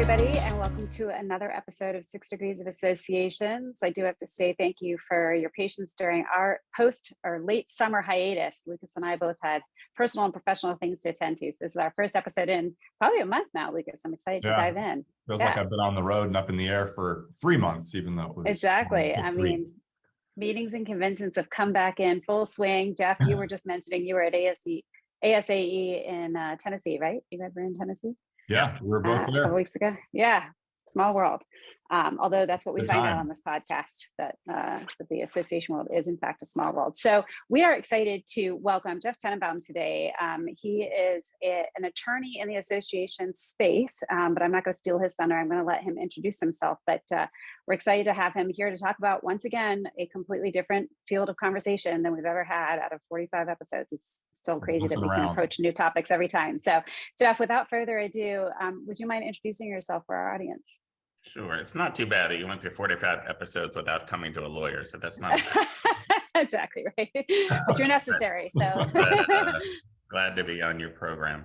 everybody, and welcome to another episode of 6 Degrees of Associations. I do have to say thank you for your patience during our post or late summer hiatus. Lucas and I both had personal and professional things to attend to. So this is our first episode in probably a month now, Lucas. I'm excited to dive in. Feels like I've been on the road and up in the air for 3 months, even though it was exactly. 6 I weeks. mean, meetings and conventions have come back in full swing. Jeff, you were just mentioning you were at ASAE in Tennessee, right? You guys were in Tennessee? Yeah, we were both there. A couple weeks ago. Yeah, small world. Although that's what we find out on this podcast, that the association world is in fact a small world. So we are excited to welcome Jeff Tenenbaum today. He is an attorney in the association space, but I'm not going to steal his thunder. I'm going to let him introduce himself. But we're excited to have him here to talk about, once again, a completely different field of conversation than we've ever had out of 45 episodes. It's still crazy that we can approach new topics every time. So Jeff, without further ado, would you mind introducing yourself for our audience? Sure. It's not too bad that you went through 45 episodes without coming to a lawyer, so that's not bad. Exactly right. But you're necessary, so. Glad to be on your program.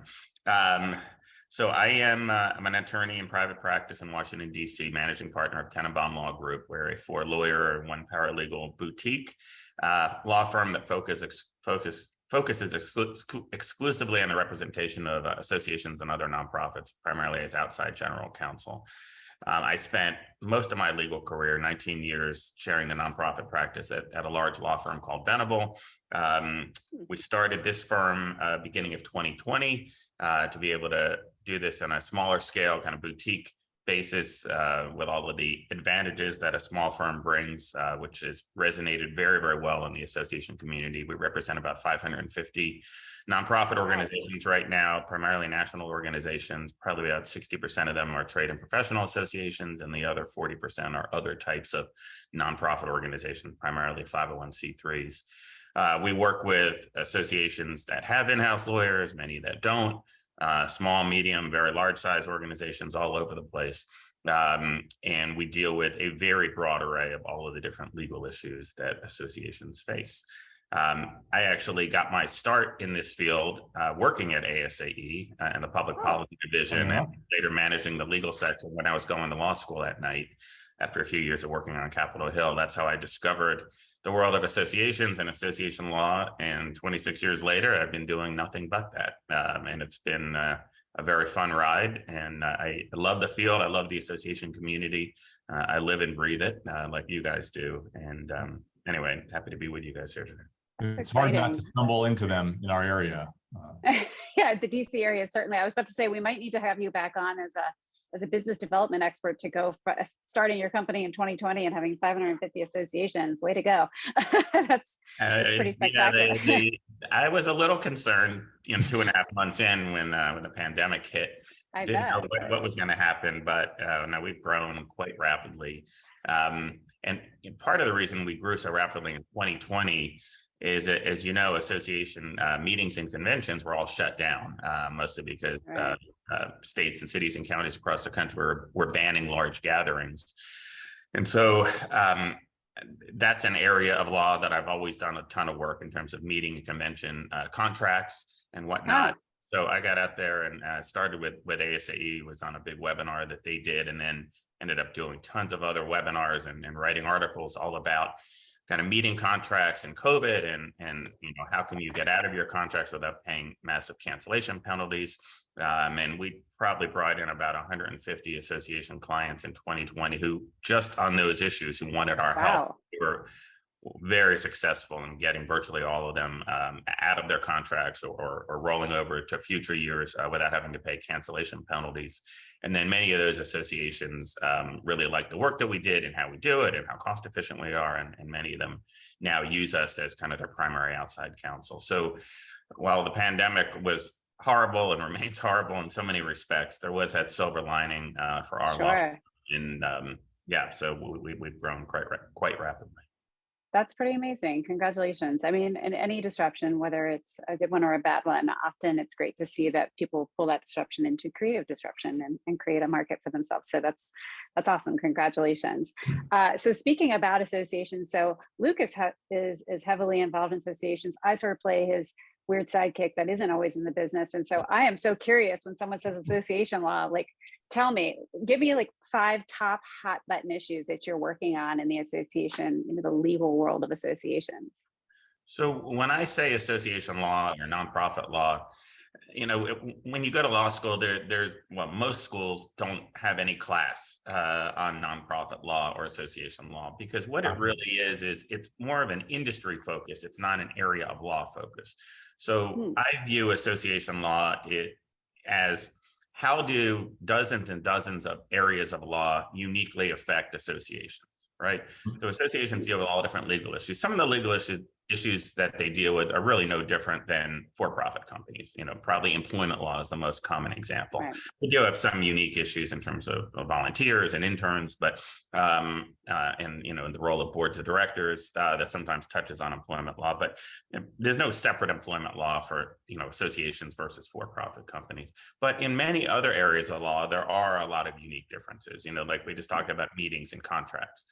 So I'm an attorney in private practice in Washington, D.C., managing partner of Tenenbaum Law Group. We're a 4-lawyer, 1 paralegal boutique law firm that focuses exclusively on the representation of associations and other nonprofits, primarily as outside general counsel. I spent most of my legal career, 19 years, chairing the nonprofit practice at a large law firm called Venable. We started this firm beginning of 2020 to be able to do this on a smaller scale, kind of boutique basis, with all of the advantages that a small firm brings, which has resonated very, very well in the association community. We represent about 550 nonprofit organizations right now, primarily national organizations. Probably about 60% of them are trade and professional associations, and the other 40% are other types of nonprofit organizations, primarily 501c3s. We work with associations that have in-house lawyers, many that don't, small, medium, very large size organizations all over the place. And we deal with a very broad array of all of the different legal issues that associations face. I actually got my start in this field working at ASAE in the public policy division, and later managing the legal section when I was going to law school at night after a few years of working on Capitol Hill. That's how I discovered the world of associations and association law. And 26 years later, I've been doing nothing but that. And it's been a very fun ride. And I love the field. I love the association community. I live and breathe it like you guys do. And anyway, happy to be with you guys here today. It's hard not to stumble into them in our area. Yeah, the DC area, certainly. I was about to say, we might need to have you back on as a business development expert to go starting your company in 2020 and having 550 associations. Way to go. That's pretty spectacular. Yeah, I was a little concerned, 2.5 months in when the pandemic hit. I didn't know what was going to happen, but now we've grown quite rapidly. And part of the reason we grew so rapidly in 2020 is, as you know, association meetings and conventions were all shut down, mostly because states and cities and counties across the country were banning large gatherings. And so that's an area of law that I've always done a ton of work in terms of meeting and convention contracts and whatnot. Wow. So I got out there and started with ASAE, was on a big webinar that they did, and then ended up doing tons of other webinars and writing articles all about kind of meeting contracts and COVID and how can you get out of your contracts without paying massive cancellation penalties. And we probably brought in about 150 association clients in 2020 who just on those issues who wanted our help. We were very successful in getting virtually all of them out of their contracts or rolling over to future years without having to pay cancellation penalties. And then many of those associations really like the work that we did and how we do it and how cost efficient we are. And many of them now use us as kind of their primary outside counsel. So while the pandemic was horrible and remains horrible in so many respects, there was that silver lining for our law. And so we've grown quite rapidly. That's pretty amazing. Congratulations. I mean, in any disruption, whether it's a good one or a bad one, often it's great to see that people pull that disruption into creative disruption and create a market for themselves. So that's awesome. Congratulations. So speaking about associations, so Lucas is heavily involved in associations. I sort of play his weird sidekick that isn't always in the business. And so I am so curious when someone says association law, like, tell me, give me like 5 top hot button issues that you're working on in the association, in the legal world of associations. So when I say association law or nonprofit law, when you go to law school, most schools don't have any class on nonprofit law or association law, because what it really is it's more of an industry focus. It's not an area of law focus. So I view association law as how do dozens and dozens of areas of law uniquely affect associations, right? So associations deal with all different legal issues. Some of the legal issues that they deal with are really no different than for-profit companies. Probably employment law is the most common example. Right. We do have some unique issues in terms of volunteers and interns, but and in the role of boards of directors that sometimes touches on employment law. But there's no separate employment law for associations versus for-profit companies. But in many other areas of law, there are a lot of unique differences. Like we just talked about meetings and contracts.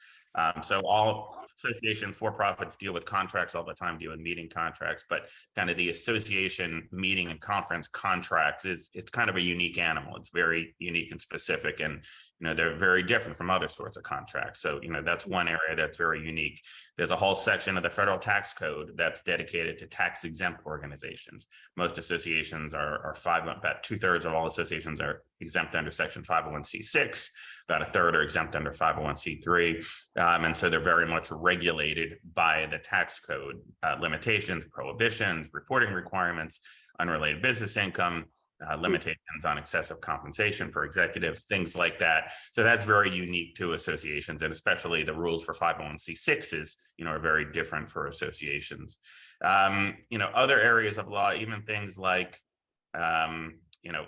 So all associations, for-profits deal with contracts all the time, deal with meeting contracts, but kind of the association meeting and conference contracts it's kind of a unique animal. It's very unique and specific, and they're very different from other sorts of contracts. So that's one area that's very unique. There's a whole section of the federal tax code that's dedicated to tax exempt organizations. Most associations are about 2/3 of all associations are exempt under section 501c6. About 1/3 are exempt under 501c3. And so they're very much regulated by the tax code, limitations, prohibitions, reporting requirements, unrelated business income, limitations on excessive compensation for executives, things like that. So that's very unique to associations, and especially the rules for 501c6s, are very different for associations. Other areas of law, even things like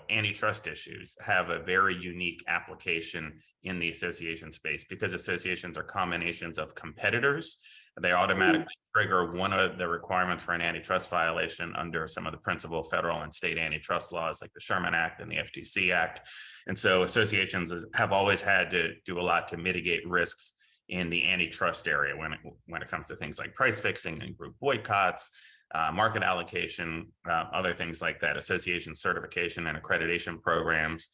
antitrust issues have a very unique application in the association space, because associations are combinations of competitors. They automatically trigger one of the requirements for an antitrust violation under some of the principal federal and state antitrust laws, like the Sherman Act and the FTC Act. And so associations have always had to do a lot to mitigate risks in the antitrust area when it comes to things like price fixing and group boycotts, market allocation, other things like that, association certification and accreditation programs,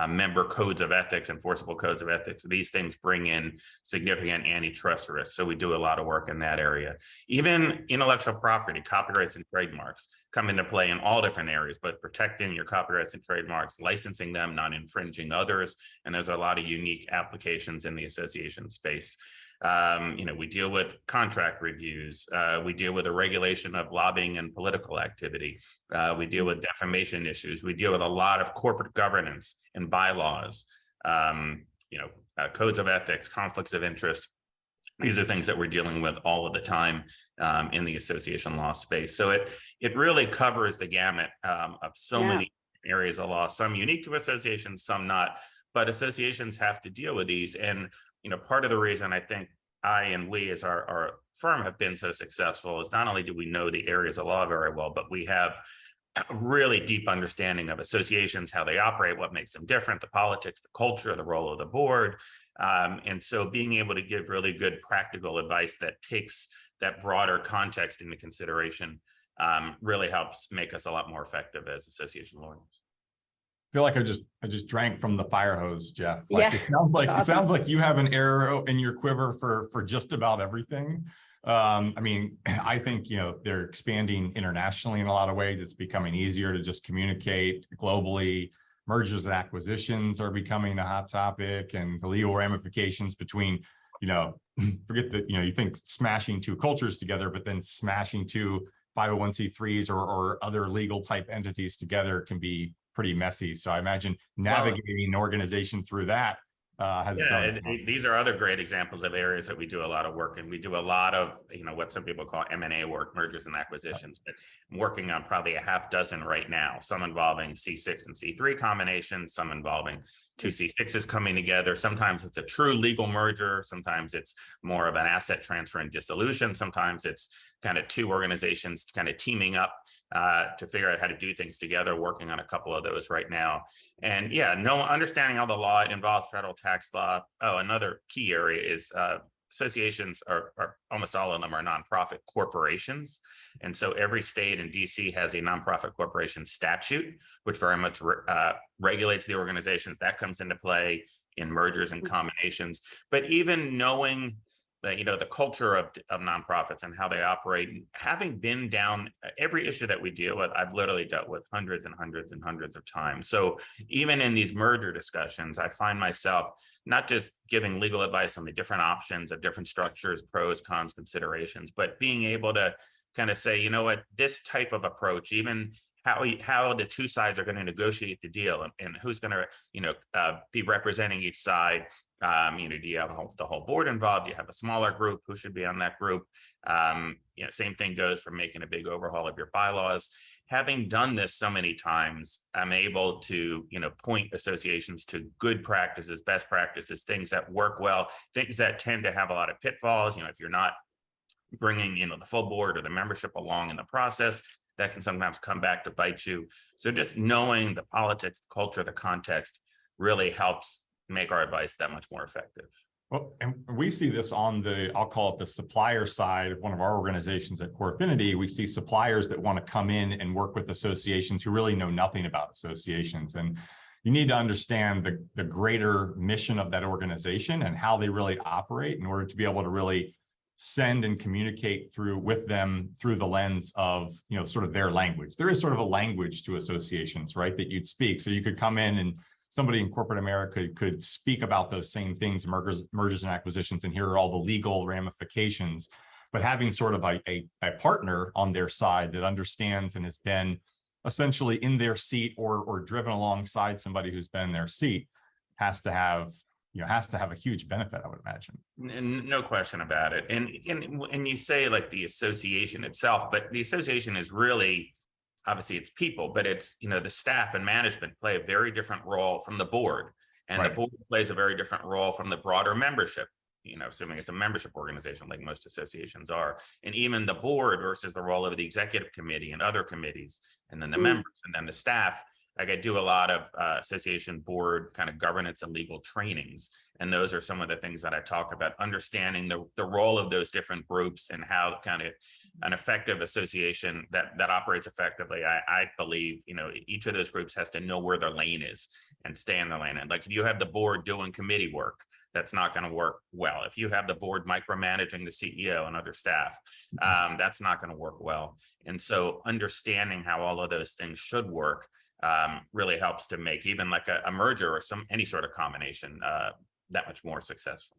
member codes of ethics, enforceable codes of ethics. These things bring in significant antitrust risks. So we do a lot of work in that area. Even intellectual property, copyrights and trademarks come into play in all different areas, but protecting your copyrights and trademarks, licensing them, not infringing others. And there's a lot of unique applications in the association space. We deal with contract reviews. We deal with the regulation of lobbying and political activity. We deal with defamation issues. We deal with a lot of corporate governance and bylaws, codes of ethics, conflicts of interest. These are things that we're dealing with all of the time in the association law space. So it really covers the gamut of so many areas of law, some unique to associations, some not. But associations have to deal with these. And part of the reason I think I and we as our firm have been so successful is not only do we know the areas of law very well, but we have a really deep understanding of associations, how they operate, what makes them different, the politics, the culture, the role of the board. And so being able to give really good practical advice that takes that broader context into consideration really helps make us a lot more effective as association lawyers. Feel like I just drank from the fire hose, Jeff. It sounds like you have an arrow in your quiver for just about everything. I think they're expanding internationally in a lot of ways. It's becoming easier to just communicate globally. Mergers and acquisitions are becoming a hot topic, and the legal ramifications between forget that you think smashing two cultures together, but then smashing two 501c3s or other legal type entities together can be pretty messy. So I imagine navigating an organization through that has its own. These are other great examples of areas that we do a lot of work in. We do a lot of what some people call M&A work, mergers and acquisitions, but I'm working on probably a half dozen right now, some involving C6 and C3 combinations, some involving two C6s coming together. Sometimes it's a true legal merger, sometimes it's more of an asset transfer and dissolution, sometimes it's kind of two organizations kind of teaming up to figure out how to do things together, working on a couple of those right now. And understanding all the law, it involves federal tax law. Oh, another key area is associations are almost all of them are nonprofit corporations. And so every state in DC has a nonprofit corporation statute, which very much regulates the organizations. That comes into play in mergers and combinations. But even knowing that, the culture of nonprofits and how they operate, having been down every issue that we deal with, I've literally dealt with hundreds and hundreds and hundreds of times. So even in these merger discussions, I find myself not just giving legal advice on the different options of different structures, pros, cons, considerations, but being able to kind of say, this type of approach, even how the two sides are going to negotiate the deal and who's going to, be representing each side. Do you have the whole board involved? Do you have a smaller group? Who should be on that group? Same thing goes for making a big overhaul of your bylaws. Having done this so many times, I'm able to, point associations to good practices, best practices, things that work well, things that tend to have a lot of pitfalls. If you're not bringing, the full board or the membership along in the process, that can sometimes come back to bite you. So just knowing the politics, the culture, the context really helps make our advice that much more effective. Well, and we see this on I'll call it the supplier side of one of our organizations at Affinity. We see suppliers that want to come in and work with associations who really know nothing about associations. And you need to understand the greater mission of that organization and how they really operate in order to be able to really send and communicate with them through the lens of, sort of their language. There is sort of a language to associations, right, that you'd speak. So you could come in and somebody in corporate America could speak about those same things, mergers and acquisitions, and hear all the legal ramifications. But having sort of a partner on their side that understands and has been essentially in their seat or driven alongside somebody who's been in their seat has to have a huge benefit, I would imagine. And no question about it. And you say like the association itself, but the association is really, obviously it's people, but it's, the staff and management play a very different role from the board. And right. The board plays a very different role from the broader membership, assuming it's a membership organization like most associations are. And even the board versus the role of the executive committee and other committees, and then the members and then the staff. Like I do a lot of association board kind of governance and legal trainings. And those are some of the things that I talk about, understanding the role of those different groups and how kind of an effective association that operates effectively. I believe, each of those groups has to know where their lane is and stay in the lane. And like if you have the board doing committee work, that's not going to work well. If you have the board micromanaging the CEO and other staff, that's not going to work well. And so understanding how all of those things should work really helps to make even like a merger or any sort of combination that much more successful.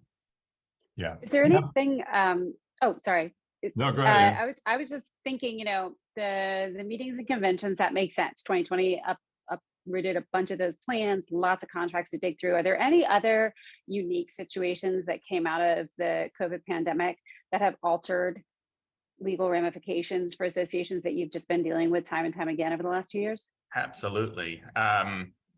Yeah. Is there anything? Oh, sorry. No, go ahead. I was just thinking, the meetings and conventions, that makes sense. 2020 uprooted a bunch of those plans, lots of contracts to dig through. Are there any other unique situations that came out of the COVID pandemic that have altered legal ramifications for associations that you've just been dealing with time and time again over the last 2 years? Absolutely.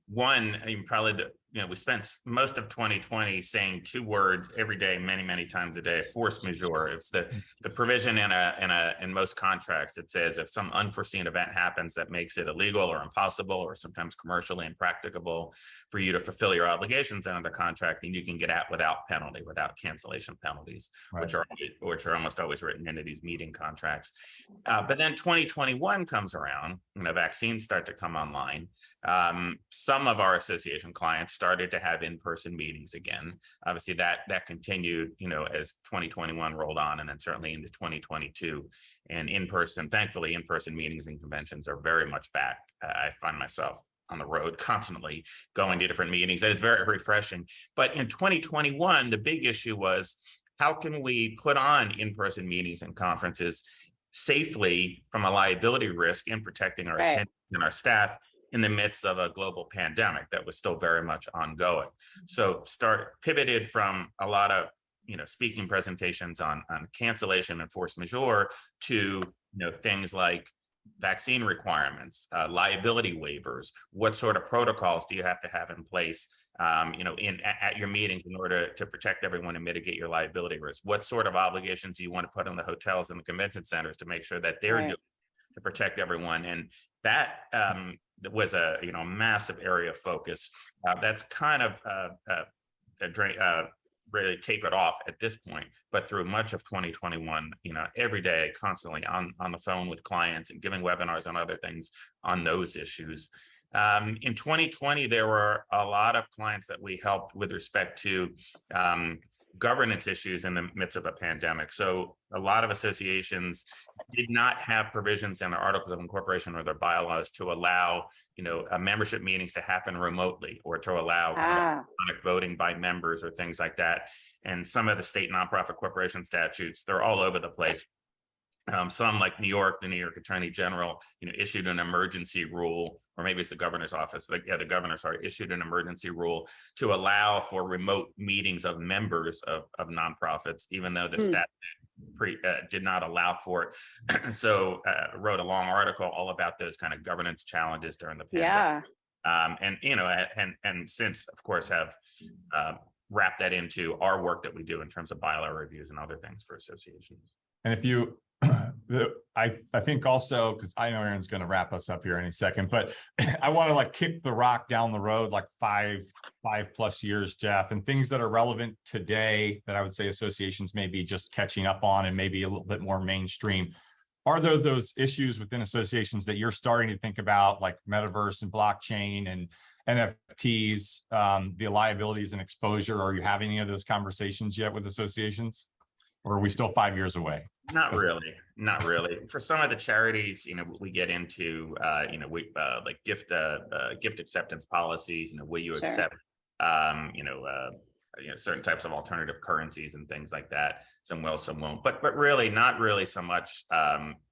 One, probably we spent most of 2020 saying two words every day, many, many times a day: force majeure. It's the provision in most contracts. It says if some unforeseen event happens that makes it illegal or impossible or sometimes commercially impracticable for you to fulfill your obligations under the contract, then you can get out without penalty, without cancellation penalties, right. which are almost always written into these meeting contracts. But then 2021 comes around, vaccines start to come online. Some of our association clients started to have in-person meetings again. Obviously that continued, as 2021 rolled on, and then certainly into 2022. And thankfully, in-person meetings and conventions are very much back. I find myself on the road constantly going to different meetings, and it's very refreshing. But in 2021, the big issue was, how can we put on in-person meetings and conferences safely from a liability risk in protecting our attendees and our staff in the midst of a global pandemic that was still very much ongoing. So pivoted from a lot of speaking presentations on cancellation and force majeure to things like vaccine requirements, liability waivers. What sort of protocols do you have to have in place at your meetings in order to protect everyone and mitigate your liability risk? What sort of obligations do you want to put on the hotels and the convention centers to make sure that they're doing to protect everyone? And that was a massive area of focus. That's kind of really tapered off at this point, but through much of 2021, every day, constantly on the phone with clients and giving webinars on other things on those issues. In 2020, there were a lot of clients that we helped with respect to governance issues in the midst of a pandemic. So a lot of associations did not have provisions in their articles of incorporation or their bylaws to allow, membership meetings to happen remotely, or to allow electronic voting by members or things like that. And some of the state nonprofit corporation statutes, they're all over the place. Some, like New York, the New York Attorney General, issued an emergency rule, or maybe it's the governor's office. The governor, issued an emergency rule to allow for remote meetings of members of nonprofits, even though the statute did not allow for it. So wrote a long article all about those kind of governance challenges during the pandemic. And since, of course, have wrapped that into our work that we do in terms of bylaw reviews and other things for associations. And if you, I think also, because I know Aaron's going to wrap us up here any second, but I want to kick the rock down the road, 5+ years, Jeff, and things that are relevant today that I would say associations may be just catching up on and maybe a little bit more mainstream. Are there those issues within associations that you're starting to think about, like metaverse and blockchain and NFTs, the liabilities and exposure? Are you having any of those conversations yet with associations? Or are we still 5 years away? Not really. For some of the charities, we get into, like gift acceptance policies. Will you accept, certain types of alternative currencies and things like that? Some will, some won't. But really, not really so much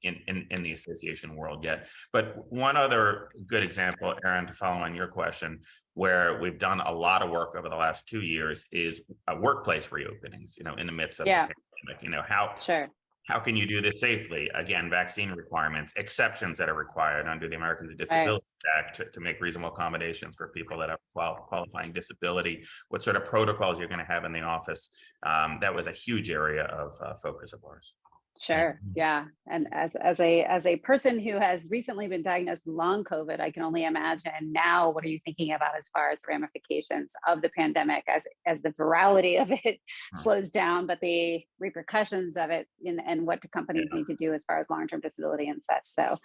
in the association world yet. But one other good example, Aaron, to follow on your question, where we've done a lot of work over the last 2 years is workplace reopenings. In the midst of the pandemic. How can you do this safely? Again, vaccine requirements, exceptions that are required under the Americans with Disabilities Act to make reasonable accommodations for people that have qualifying disability. What sort of protocols you're going to have in the office? That was a huge area of focus of ours. Sure. Yeah. And as a person who has recently been diagnosed with long COVID, I can only imagine now, what are you thinking about as far as the ramifications of the pandemic as the virality of it slows down, but the repercussions of it and what do companies need to do as far as long-term disability and such. So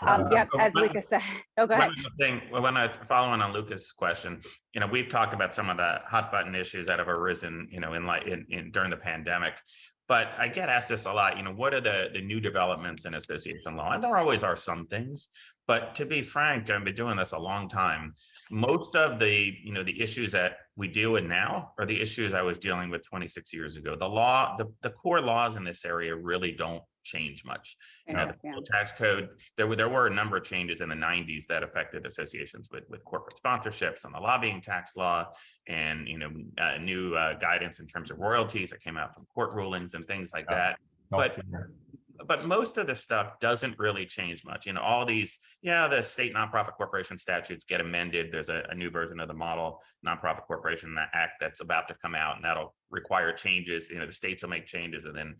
as Lucas said, go ahead. When I follow on Lucas' question, we've talked about some of the hot button issues that have arisen, during the pandemic. But I get asked this a lot, what are the new developments in association law? And there always are some things, but to be frank, I've been doing this a long time. Most of the, the issues that we deal with now are the issues I was dealing with 26 years ago. The core laws in this area really don't change much. The tax code, there were a number of changes in the 90s that affected associations with corporate sponsorships and the lobbying tax law, and new guidance in terms of royalties that came out from court rulings and things like that. But most of the stuff doesn't really change much. All these, the state nonprofit corporation statutes get amended. There's a new version of the Model Nonprofit Corporation Act that's about to come out, and that'll require changes. The states will make changes, and then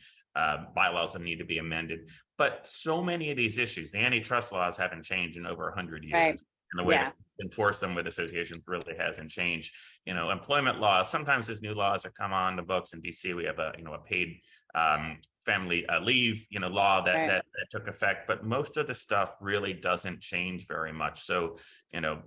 bylaws will need to be amended. But so many of these issues, the antitrust laws haven't changed in over 100 years. Right. And the way to enforce them with associations really hasn't changed. Employment laws, sometimes there's new laws that come on the books. In DC, we have a paid family leave, law that took effect, but most of the stuff really doesn't change very much. So,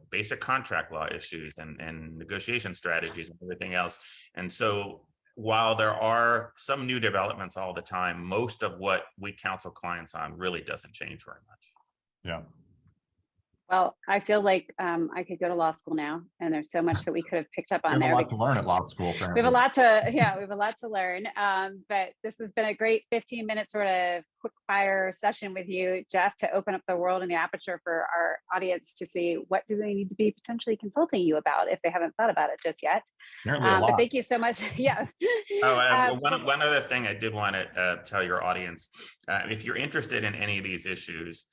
basic contract law issues and negotiation strategies and everything else. And so while there are some new developments all the time, most of what we counsel clients on really doesn't change very much. Yeah. Well, I feel like I could go to law school now, and there's so much that we could have picked up on there. We have a lot to learn at law school. Apparently. We have a lot to learn. But this has been a great 15-minute sort of quick fire session with you, Jeff, to open up the world and the aperture for our audience to see what do they need to be potentially consulting you about if they haven't thought about it just yet. But thank you so much. One other thing I did want to tell your audience, if you're interested in any of these issues,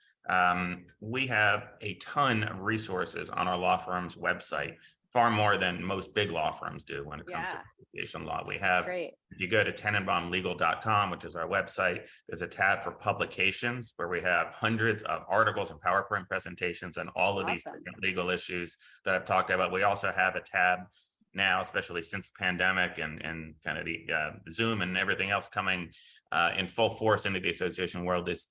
we have a ton of resources on our law firm's website, far more than most big law firms do when it comes to association law. We have, if you go to tenenbaumlegal.com, which is our website, there's a tab for publications where we have hundreds of articles and PowerPoint presentations on all of these different legal issues that I've talked about. We also have a tab now, especially since the pandemic and kind of the Zoom and everything else coming in full force into the association world, is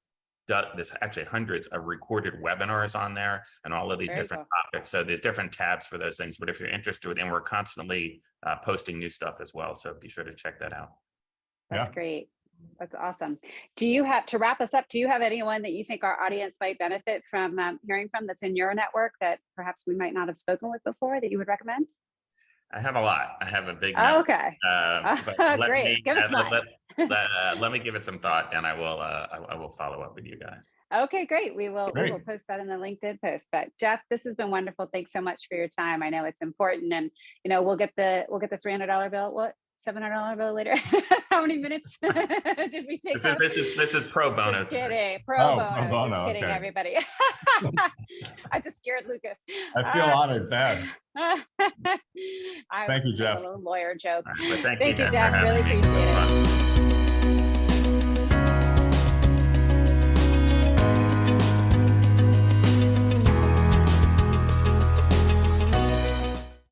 there's actually hundreds of recorded webinars on there and all of these different topics. So there's different tabs for those things, but if you're interested, and we're constantly posting new stuff as well. So be sure to check that out. That's great. That's awesome. Do you have, to wrap us up, do you have anyone that you think our audience might benefit from hearing from that's in your network that perhaps we might not have spoken with before that you would recommend? I have a lot. I have a big network. Okay. Great. Give us one. Let me give it some thought, and I will follow up with you guys. Okay, great. We will post that in the LinkedIn post. But Jeff, this has been wonderful. Thanks so much for your time. I know it's important, and we'll get the $300 bill. What? $700 bill later. How many minutes did we take? This is pro bono. Just kidding. Pro bono. Pro bono. Just kidding, everybody. I just scared Lucas. I feel honored, bad. Thank you, Jeff. A little lawyer joke. Right, well, thank you, Jeff. Really appreciate it.